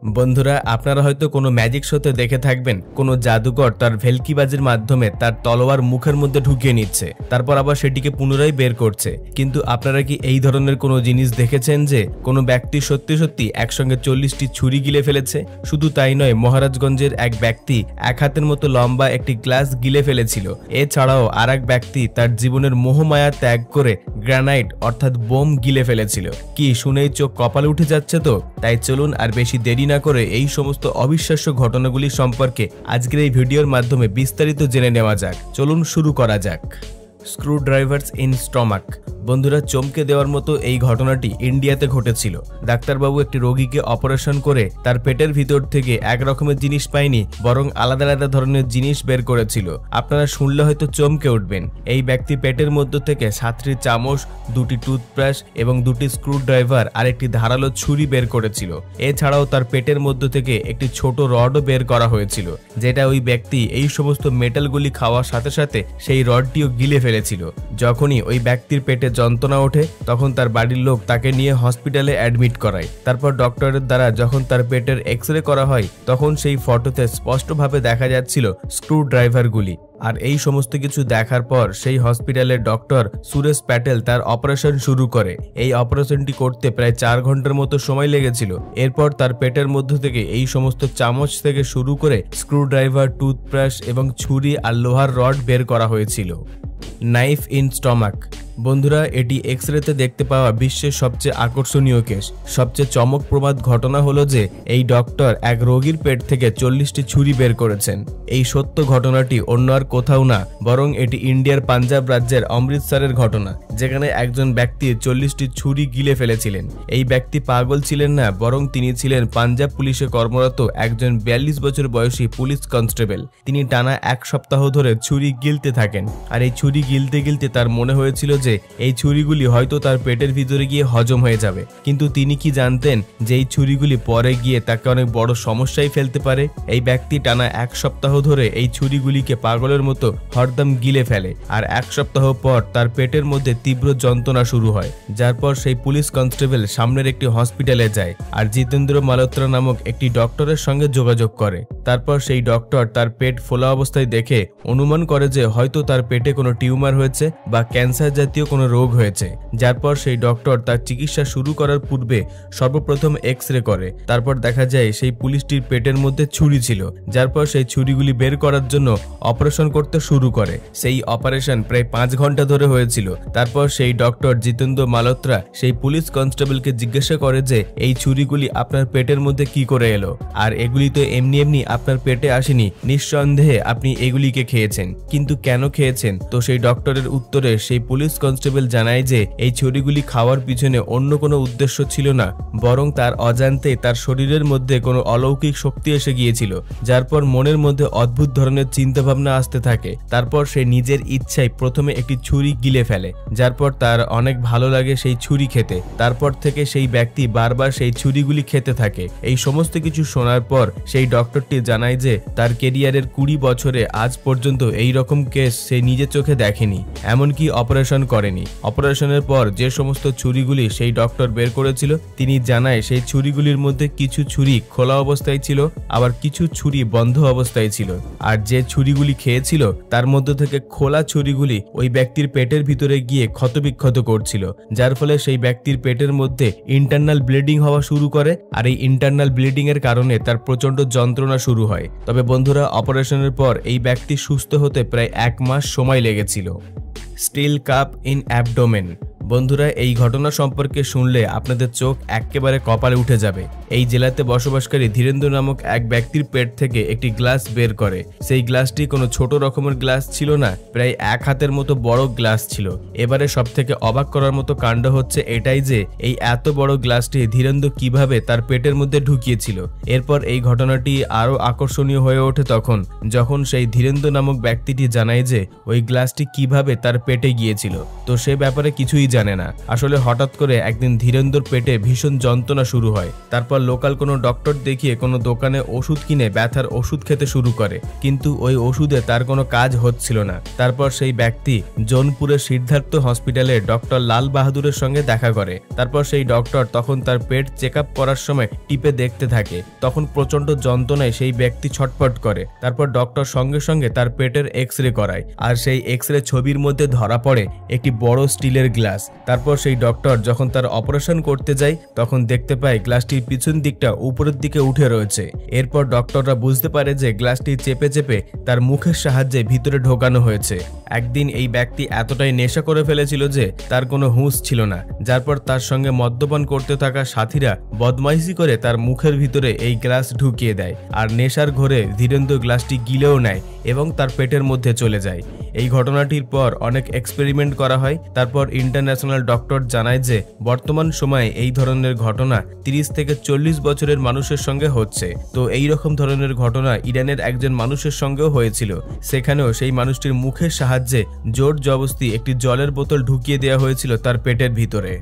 বন্ধুরা, আপনারা হয়তো কোনো ম্যাজিক শোতে দেখে থাকবেন কোনো জাদুকর তার ভেলকিবাজির মাধ্যমে তার তলোয়ার মুখের মধ্যে ঢুকিয়ে নিচ্ছে, তারপর আবার সেটিকে পুনরায় বের করছে। কিন্তু আপনারা কি এই ধরনের কোনো জিনিস দেখেছেন যে কোনো ব্যক্তি সত্যি সত্যি একসঙ্গে 40টি ছুরি গিলে ফেলেছে? শুধু তাই নয়, মহারাজগঞ্জের এক ব্যক্তি এক হাতের মতো লম্বা একটি গ্লাস গিলে ফেলেছিল। এছাড়াও আর এক ব্যক্তি তার জীবনের মোহমায়া ত্যাগ করে গ্রানাইট অর্থাৎ বোম গিলে ফেলেছিল। কি শুনেই চোখ কপালে উঠে যাচ্ছে তো? তাই চলুন আর বেশি দেরি না করে এই সমস্ত অবিশ্বাস্য ঘটনাগুলি সম্পর্কে আজকের এই ভিডিওর মাধ্যমে বিস্তারিত জেনে নেওয়া যাক। চলুন শুরু করা যাক। Screwdrivers in stomach. বন্ধুরা, চমকে দেওয়ার মতো এই ঘটনাটি ইন্ডিয়াতে ঘটেছিল। ডাক্তারবাবু একটি রোগীকে অপারেশন করে তার পেটের ভিতর থেকে এক রকমের জিনিস পায়নি, বরং আলাদা আলাদা ধরনের জিনিস বের করেছিল। আপনারা শুনলে হয়তো চমকে উঠবেন। এই ব্যক্তি পেটের মধ্য থেকে 7টি চামচ, 2টি টুথব্রাশ এবং 2টি স্ক্রু ড্রাইভার আর একটি ধারালো ছুরি বের করেছিল। এছাড়াও তার পেটের মধ্য থেকে একটি ছোট রডও বের করা হয়েছিল, যেটা ওই ব্যক্তি এই সমস্ত মেটালগুলি খাওয়ার সাথে সাথে সেই রডটিও গিলে ফেলেছিল। যখনই ওই ব্যক্তির পেটে যন্ত্রণা ওঠে তখন তার বাড়ির লোক তাকে নিয়ে হসপিটালে অ্যাডমিট করায়। তারপর ডক্টরের দ্বারা যখন তার পেটের এক্সরে করা হয় তখন সেই ফটোতে স্পষ্টভাবে দেখা যাচ্ছিল স্ক্রু ড্রাইভারগুলি। আর এই সমস্ত কিছু দেখার পর সেই হসপিটালের ডক্টর সুরেশ প্যাটেল তার অপারেশন শুরু করে। এই অপারেশনটি করতে প্রায় 4 ঘন্টার মতো সময় লেগেছিল। এরপর তার পেটের মধ্য থেকে এই সমস্ত চামচ থেকে শুরু করে স্ক্রু ড্রাইভার, টুথব্রাশ এবং ছুরি আর লোহার রড বের করা হয়েছিল। Knife in stomach. বন্ধুরা, এটি এক্সরেতে দেখতে পাওয়া বিশ্বের সবচেয়ে আকর্ষণীয় কেস। সবচেয়ে চমকপ্রদ ঘটনা হলো যে এই ডক্টর এক রোগীর পেট থেকে 40টি ছুরি বের করেছেন। এই সত্য ঘটনাটি অন্য আর কোথাও না, বরং এটি ইন্ডিয়ার পাঞ্জাব রাজ্যের অমৃতসরের ঘটনা, যেখানে একজন ব্যক্তি 40টি ছুরি গিলে ফেলেছিলেন। এই ব্যক্তি পাগল ছিলেন না, বরং তিনি ছিলেন পাঞ্জাব পুলিশে কর্মরত একজন 42 বছর বয়সী পুলিশ কনস্টেবল। তিনি টানা 1 সপ্তাহ ধরে ছুরি গিলতে থাকেন। আর এই ছুরি গিলতে গিলতে তার মনে হয়েছিল যে এই ছুরিগুলি হয়তো তার পেটের ভিতরে গিয়ে হজম হয়ে যাবে। কিন্তু তিনি কি জানতেন যে এই ছুরিগুলি পরে গিয়ে তাকে অনেক বড় সমস্যায় ফেলতে পারে? এই ব্যক্তি টানা 1 সপ্তাহ ধরে এই ছুরিগুলিকে পাগলের মতো হরদম গিলে ফেলে। আর 1 সপ্তাহ পর তার পেটের মধ্যে তীব্র যন্ত্রণা শুরু হয়, যার পর সেই পুলিশ কনস্টেবল সামনের একটি হসপিটালে যায় আর জিতেন্দ্র মালহোত্রা নামক একটি ডক্টরের সঙ্গে যোগাযোগ করে। তারপর সেই ডক্টর তার পেট ফোলা অবস্থায় দেখে অনুমান করে যে হয়তো তার পেটে কোনো টিউমার হয়েছে বা ক্যান্সার জাতীয় কোনো রোগ হয়েছে। যার পর সেই ডক্টর তার চিকিৎসা শুরু করার পূর্বে সর্বপ্রথম এক্সরে করে। তারপর দেখা যায় সেই পুলিশটির পেটের মধ্যে ছুরি ছিল, যার পর সেই ছুরিগুলি বের করার জন্য অপারেশন করতে শুরু করে। সেই অপারেশন প্রায় 5 ঘন্টা ধরে হয়েছিল। তারপর সেই ডক্টর জিতেন্দ্র মালহোত্রা সেই পুলিশ কনস্টেবলকে জিজ্ঞাসা করে যে এই ছুরিগুলি আপনার পেটের মধ্যে কি করে এলো? আর এগুলি তো এমনি এমনি আপনার পেটে আসেনি, নিঃসন্দেহে আপনি এগুলিকে খেয়েছেন, কিন্তু কেন খেয়েছেন? তো সেই ডক্টরের উত্তরে সেই পুলিশ কনস্টেবল জানায় যে এই ছুরিগুলি খাওয়ার পিছনে অন্য কোনো উদ্দেশ্য ছিল না, বরং তার অজান্তে তার শরীরের মধ্যে কোনো অলৌকিক শক্তি এসে গিয়েছিল, যার পর মনের মধ্যে অদ্ভুত ধরনের চিন্তাভাবনা আসতে থাকে। তারপর সে নিজের ইচ্ছায় প্রথমে একটি ছুরি গিলে ফেলে, যার পর তার অনেক ভালো লাগে সেই ছুরি খেতে। তারপর থেকে সেই ব্যক্তি বারবার সেই ছুরিগুলি খেতে থাকে। এই সমস্ত কিছু শোনার পর সেই ডক্টরটি জানায় যে তার কেরিয়ারের 20 বছরে আজ পর্যন্ত এই রকম কেস সে নিজের চোখে দেখেনি, এমনকি অপারেশন করেনি। অপারেশনের পর যে সমস্ত ছুরিগুলি সেই ডক্টর বের করেছিল, তিনি জানায় সেই ছুরিগুলির মধ্যে কিছু ছুরি খোলা অবস্থায় ছিল, আবার কিছু ছুরি বন্ধ অবস্থায় ছিল। আর যে ছুরিগুলি খেয়েছিল তার মধ্যে থেকে খোলা ছুরিগুলি ওই ব্যক্তির পেটের ভিতরে গিয়ে ক্ষতবিক্ষত করছিল, যার ফলে সেই ব্যক্তির পেটের মধ্যে ইন্টারনাল ব্লিডিং হওয়া শুরু করে। আর এই ইন্টারনাল ব্লিডিং এর কারণে তার প্রচন্ড যন্ত্রণা শুরু হয়। তবে বন্ধুরা, অপারেশনের পর এই ব্যক্তি সুস্থ হতে প্রায় 1 মাস সময় লেগেছিল। Steel cup in abdomen. বন্ধুরা, এই ঘটনা সম্পর্কে শুনলে আপনাদের চোখ একেবারে কপালে উঠে যাবে। এই জেলাতে বসবাসকারী ধীরেন্দ্র নামক এক ব্যক্তির পেট থেকে একটি গ্লাস বের করে। সেই গ্লাসটি কোনো ছোট রকমের গ্লাস ছিল না, প্রায় 1 হাতের মতো বড় গ্লাস ছিল। এবারে সব থেকে অবাক করার মতো কাণ্ড হচ্ছে এটাই যে এই এত বড় গ্লাসটি ধীরেন্দ্র কিভাবে তার পেটের মধ্যে ঢুকিয়েছিল। এরপর এই ঘটনাটি আরো আকর্ষণীয় হয়ে ওঠে তখন যখন সেই ধীরেন্দ্র নামক ব্যক্তিটি জানায় যে ওই গ্লাসটি কিভাবে তার পেটে গিয়েছিল। তো সে ব্যাপারে কিছুই জানে না। আসলে হঠাৎ করে একদিন ধীরেন্দর পেটে ভীষণ যন্ত্রণা শুরু হয়। তারপর লোকাল কোনো ডক্টর দেখিয়ে কোনো দোকানে ওষুধ কিনে ব্যথার ওষুধ খেতে শুরু করে, কিন্তু ওই ওষুধে তার কোনো কাজ হচ্ছিল না। তারপর সেই ব্যক্তি জোনপুরের সিদ্ধার্থ হসপিটালে ডক্টর লাল বাহাদুরের সঙ্গে দেখা করে। তারপর সেই ডক্টর তখন তার পেট চেক আপ করার সময় টিপে দেখতে থাকে। তখন প্রচন্ড যন্ত্রণায় সেই ব্যক্তি ছটফট করে। তারপর ডক্টর সঙ্গে সঙ্গে তার পেটের এক্স-রে করায়, আর সেই এক্স-রে ছবির মধ্যে ধরা পড়ে একটি বড় স্টিলের গ্লাস। তারপর সেই ডক্টর যখন তার অপারেশন করতে যায় তখন দেখতে পায় গ্লাসটির পিছন দিকটা উপরের দিকে উঠে রয়েছে। এরপর ডক্টররা বুঝতে পারে যে গ্লাসটি চেপে চেপে তার মুখের সাহায্যে ভিতরে ঢোকানো হয়েছে। একদিন এই ব্যক্তি এতটাই নেশা করে ফেলেছিল যে তার কোনো হুঁশ ছিল না, যার পর তার সঙ্গে মদ্যপান করতে থাকা সাথীরা বদমাইশি করে তার মুখের ভিতরে এই গ্লাস ঢুকিয়ে দেয়, আর নেশার ঘোরে ধীরেন্দ্র গ্লাসটি গিলেও নেয় এবং তার পেটের মধ্যে চলে যায়। এই ঘটনাটির পর অনেক এক্সপেরিমেন্ট করা হয়। তারপর ইন্টারন্যাশনাল ডক্টর জানায় যে বর্তমান সময়ে এই ধরনের ঘটনা 30 থেকে 40 বছরের মানুষের সঙ্গে হচ্ছে। তো এই রকম ধরনের ঘটনা ইরানের একজন মানুষের সঙ্গেও হয়েছিল। সেখানেও সেই মানুষটির মুখের সাহায্যে জোর জবরদস্তি একটি জলের বোতল ঢুকিয়ে দেওয়া হয়েছিল তার পেটের ভিতরে।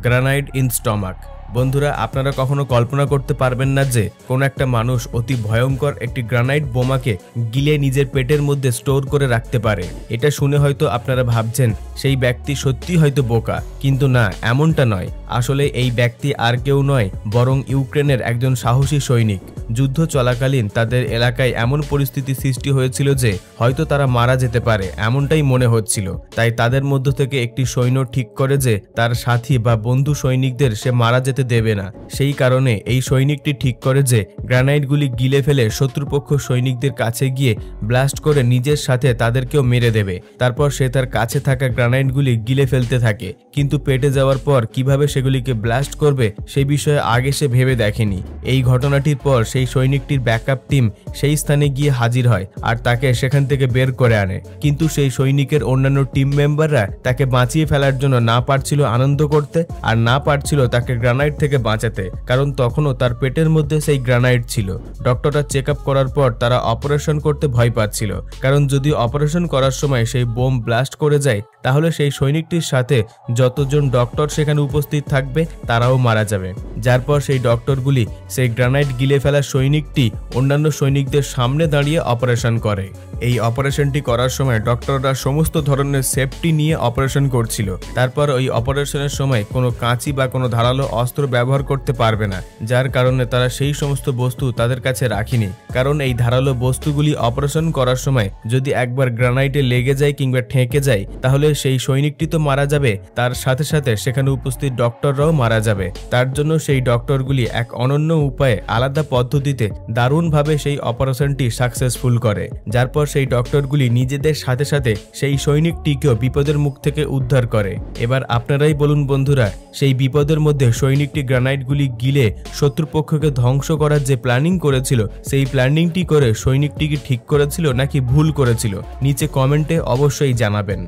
Granite in stomach. বন্ধুরা, আপনারা কখনো কল্পনা করতে পারবেন না যে কোন একটা মানুষ অতি ভয়ঙ্কর একটি গ্রানাইট বোমাকে গিলে নিজের পেটের মধ্যে স্টোর করে রাখতে পারে। এটা শুনে হয়তো আপনারা ভাবছেন সেই ব্যক্তি সত্যি হয়তো বোকা, কিন্তু না, এমনটা নয়। আসলে এই ব্যক্তি আর কেউ নয়, বরং ইউক্রেনের একজন সাহসী সৈনিক। যুদ্ধ চলাকালীন তাদের এলাকায় এমন পরিস্থিতি সৃষ্টি হয়েছিল যে হয়তো তারা মারা যেতে পারে, এমনটাই মনে হচ্ছিল। তাই তাদের মধ্য থেকে একটি সৈন্য ঠিক করে যে তার সাথী বা বন্ধু সৈনিকদের সে মারা যেতে দেবে না। সেই কারণে এই সৈনিকটি ঠিক করে যে গ্রানাইটগুলি গিলে ফেলে শত্রুপক্ষ সৈনিকদের কাছে গিয়ে ব্লাস্ট করে নিজের সাথে তাদেরকেও মেরে দেবে। তারপর সে তার কাছে থাকা গ্রানাইটগুলি গিলে ফেলতে থাকে, কিন্তু পেটে যাওয়ার পর কিভাবে সেগুলিকে ব্লাস্ট করবে সেই বিষয়ে আগে সে ভেবে দেখেনি। এই ঘটনাটির পর সেই সৈনিকটির ব্যাকআপ টিম সেই স্থানে গিয়ে হাজির হয় আর তাকে সেখান থেকে বের করে আনে, কিন্তু সেই সৈনিকের অন্যান্য টিম মেম্বাররা তাকে বাঁচিয়ে ফেলার জন্য না পারছিল আনন্দ করতে, আর না পারছিল তাকে গ্রানাইট থেকে বাঁচাতে, কারণ তখনও তার পেটের মধ্যে সেই গ্রানাইট ছিল। ডক্টররা চেক আপ করার পর তারা অপারেশন করতে ভয় পাচ্ছিল, কারণ যদি অপারেশন করার সময় সেই বোম ব্লাস্ট করে যায় তাহলে সেই সৈনিকটির সাথে যতজন ডক্টর সেখানে উপস্থিত থাকবে তারাও মারা যাবে। যার পর সেই ডক্টরগুলি সেই গ্রানাইট গিলে ফেলা সৈনিকটি অন্যান্য সৈনিকদের সামনে দাঁড়িয়ে অপারেশন করে। এই অপারেশনটি করার সময় ডক্টররা সমস্ত ধরনের সেফটি নিয়ে অপারেশন করছিল। তারপর ওই অপারেশনের সময় কোনো কাঁচি বা কোনো ধারালো অস্ত্র ব্যবহার করতে পারবে না, যার কারণে তারা সেই সমস্ত বস্তু তাদের কাছে রাখেনি, কারণ এই ধারালো বস্তুগুলি অপারেশন করার সময় যদি একবার গ্রানাইটে লেগে যায় কিংবা ঠেকে যায় তাহলে সেই সৈনিকটি তো মারা যাবে, তার সাথে সাথে সেখানে উপস্থিত ডক্টররাও মারা যাবে। তার জন্য সেই ডক্টরগুলি এক অনন্য উপায়ে আলাদা পদ্ধতিতে দারুণভাবে সেই অপারেশনটি সাকসেসফুল করে, যার পর সেই ডক্টরগুলি নিজেদের সাথে সাথে সেই সৈনিকটিকেও বিপদের মুখ থেকে উদ্ধার করে। এবার আপনারাই বলুন বন্ধুরা, সেই বিপদের মধ্যে সৈনিকটি গ্রানাইটগুলি গিলে শত্রুপক্ষকে ধ্বংস করার যে প্ল্যানিং করেছিল সেই প্ল্যানিংটি করে সৈনিকটিকে ঠিক করেছিল নাকি ভুল করেছিল? নিচে কমেন্টে অবশ্যই জানাবেন।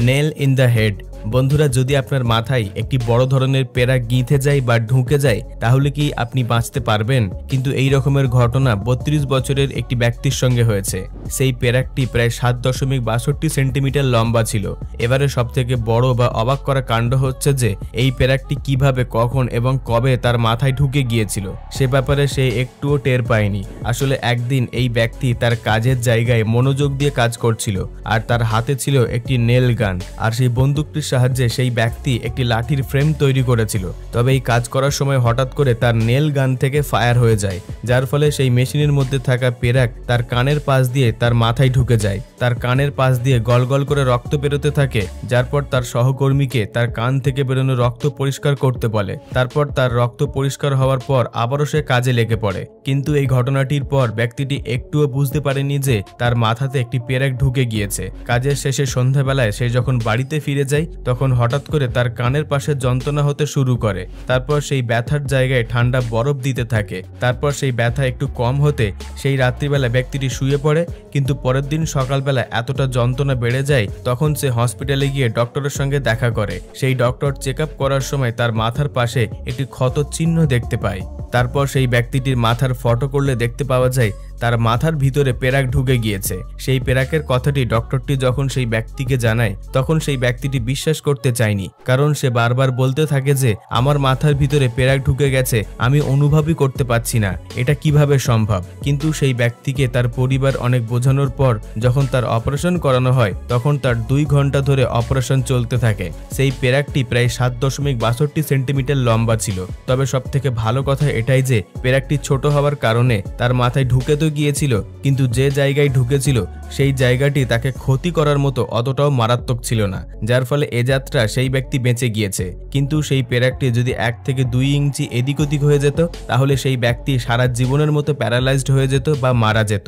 Nail in the head. বন্ধুরা, যদি আপনার মাথায় একটি বড় ধরনের পেরা গিঁথে যায় বা ঢুকে যায় তাহলে কি আপনি বাঁচতে পারবেন? কিন্তু এই রকমের ঘটনা 32 বছরের একটি ব্যক্তির সঙ্গে হয়েছে। সেই পেরাকটি প্রায় 7.62 সেন্টিমিটার লম্বা ছিল। এবারে সবথেকে বড় বা অবাক করা কাণ্ড হচ্ছে যে এই পেরাকটি কিভাবে, কখন এবং কবে তার মাথায় ঢুকে গিয়েছিল সে ব্যাপারে সে একটুও টের পায়নি। আসলে একদিন এই ব্যক্তি তার কাজের জায়গায় মনোযোগ দিয়ে কাজ করছিল আর তার হাতে ছিল একটি নেল গান, আর সেই বন্দুকটির সাহায্যে সেই ব্যক্তি একটি লাঠির ফ্রেম তৈরি করেছিল। তবে এই কাজ করার সময় হঠাৎ করে তার নেল গান থেকে ফায়ার হয়ে যায়, যার ফলে সেই মেশিনের মধ্যে থাকা পেরাক তার কানের পাশ দিয়ে তার মাথায় ঢুকে যায়। তার কানের পাশ দিয়ে গলগল করে রক্ত বেরোতে থাকে, যার পর তার সহকর্মীকে তার কান থেকে বেরোনো রক্ত পরিষ্কার করতে বলে। তারপর তার রক্ত পরিষ্কার হওয়ার পর আবারও সে কাজে লেগে পড়ে, কিন্তু এই ঘটনাটির পর ব্যক্তিটি একটুও বুঝতে পারেনি যে তার মাথাতে একটি পেরাক ঢুকে গিয়েছে। কাজের শেষে সন্ধ্যাবেলায় সে যখন বাড়িতে ফিরে যায় তখন হঠাৎ করে তার কানের পাশে যন্ত্রণা হতে শুরু করে। তারপর সেই ব্যথার জায়গায় ঠান্ডা বরফ দিতে থাকে। তারপর সেই ব্যথা একটু কম হতে সেই রাত্রিবেলা ব্যক্তিটি শুয়ে পড়ে, কিন্তু পরের দিন সকালবেলা এতটা যন্ত্রণা বেড়ে যায় তখন সে হসপিটালে গিয়ে ডক্টরের সঙ্গে দেখা করে। সেই ডক্টর চেক আপ করার সময় তার মাথার পাশে একটি ক্ষত চিহ্ন দেখতে পায়। তারপর সেই ব্যক্তিটির মাথার ফটো করলে দেখতে পাওয়া যায় তার মাথার ভিতরে পেরাক ঢুকে গিয়েছে। সেই পেরাকের কথাটি ডক্টরটি যখন সেই ব্যক্তিকে জানায় তখন সেই ব্যক্তিটি বিশ্বাস করতে চায়নি, কারণ সে বারবার বলতে থাকে যে আমার মাথার ভিতরে পেরাক ঢুকে গেছে, আমি অনুভবই করতে পারছি না, এটা কিভাবে সম্ভব। কিন্তু সেই ব্যক্তিকে তার পরিবার অনেক বোঝানোর পর যখন তার অপারেশন করানো হয় তখন তার 2 ঘন্টা ধরে অপারেশন চলতে থাকে। সেই পেরাকটি প্রায় 7.62 সেন্টিমিটার লম্বা ছিল। তবে সব থেকে ভালো কথা এটাই যে পেরাকটি ছোট হওয়ার কারণে তার মাথায় ঢুকে তো গিয়েছিল, কিন্তু যে জায়গায় ঢুকেছিল সেই জায়গাটি তাকে ক্ষতি করার মতো অতটাও মারাত্মক ছিল না, যার ফলে এ যাত্রা সেই ব্যক্তি বেঁচে গিয়েছে। কিন্তু সেই পেরাকটি যদি 1 থেকে 2 ইঞ্চি এদিক ওদিক হয়ে যেত তাহলে সেই ব্যক্তি সারা জীবনের মতো প্যারালাইজড হয়ে যেত বা মারা যেত।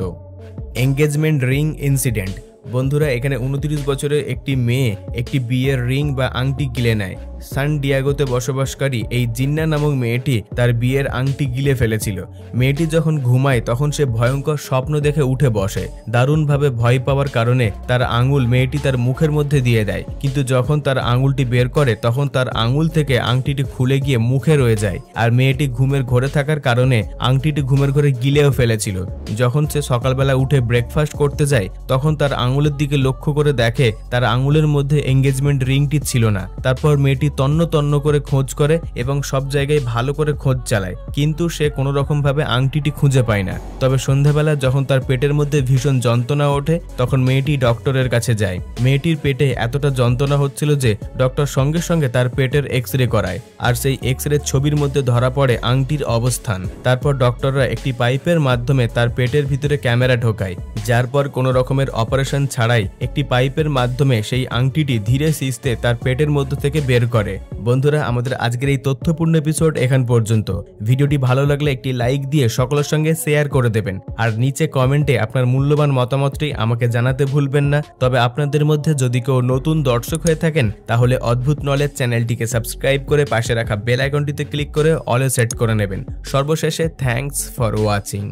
Engagement ring incident. বন্ধুরা, এখানে 29 বছরের একটি মেয়ে একটি বিয়ের রিং বা আংটি গিলে নেয়। সান ডিয়াগোতে বসবাসকারী এই জিন্না নামক মেয়েটি তার বিয়ের আংটি গিলে ফেলেছিল। মেয়েটি যখন ঘুমায় তখন সে ভয়ঙ্কর স্বপ্ন দেখে উঠে বসে। দারুণভাবে ভয় পাওয়ার কারণে তার আঙুল মেয়েটি তার মুখের মধ্যে দিয়ে দেয়, কিন্তু যখন তার আঙুলটি বের করে তখন তার আঙুল থেকে আংটিটি খুলে গিয়ে মুখে রয়ে যায়। আর মেয়েটি ঘুমের ঘরে থাকার কারণে আংটিটি ঘুমের ঘরে গিলেও ফেলেছিল। যখন সে সকালবেলা উঠে ব্রেকফাস্ট করতে যায় তখন তার আঙুলের দিকে লক্ষ্য করে দেখে তার আঙুলের মধ্যে এঙ্গেজমেন্ট রিংটি ছিল না। তারপর মেয়েটি তন্ন তন্ন করে খোঁজ করে এবং সব জায়গায় ভালো করে খোঁজ চালায়, কিন্তু সে কোনো রকম ভাবে আংটিটি খুঁজে পায় না। তবে সন্ধ্যাবেলা যখন তার পেটের মধ্যে ভীষণ যন্ত্রণা ওঠে তখন মেয়েটি ডক্টরের কাছে যায়। মেয়েটির পেটে এতটা যন্ত্রণা হচ্ছিল যে ডক্টর সঙ্গে সঙ্গে তার পেটের এক্সরে করায়, আর সেই এক্সরে ছবির মধ্যে ধরা পড়ে আংটির অবস্থান। তারপর ডক্টররা একটি পাইপের মাধ্যমে তার পেটের ভিতরে ক্যামেরা ঢোকায়, যার পর কোনো রকমের অপারেশন ছাড়াই একটি পাইপের মাধ্যমে সেই আংটিটি ধীরে সিস্তে তার পেটের মধ্য থেকে বের করে। বন্ধুরা, আমাদের আজকের এই তথ্যপূর্ণ এপিসোড এখান পর্যন্ত। ভিডিওটি ভালো লাগলে একটি লাইক দিয়ে সকলের সঙ্গে শেয়ার করে দেবেন, আর নিচে কমেন্টে আপনার মূল্যবান মতামতটি আমাকে জানাতে ভুলবেন না। তবে আপনাদের মধ্যে যদি কেউ নতুন দর্শক হয়ে থাকেন তাহলে অদ্ভুত নলেজ চ্যানেলটিকে সাবস্ক্রাইব করে পাশে রাখা বেল আইকনটিতে ক্লিক করে অলে সেট করে নেবেন। সর্বশেষে থ্যাঙ্কস ফর ওয়াচিং।